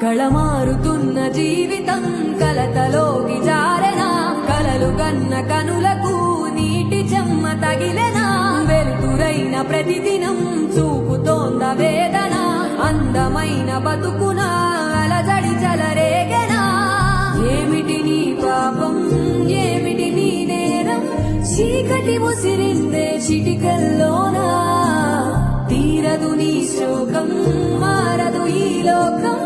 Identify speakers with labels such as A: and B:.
A: కళమారుతున్న జీవితం కలతలోకి జారెనా కలలు గన్న కనులకు నీటి చెమ్మ తగిలెనా వెలుతురైన ప్రతిదినం చూపుతోంద వేదన అందమైన బతుకున అలజడి చలరేగెనా ఏమిటి నీ పాపం ఏమిటి నీ నేరం చీకటి ముసిరిందే చిటికల్లోనా తీరదు నీ శోకం మారదు ఈ లోకం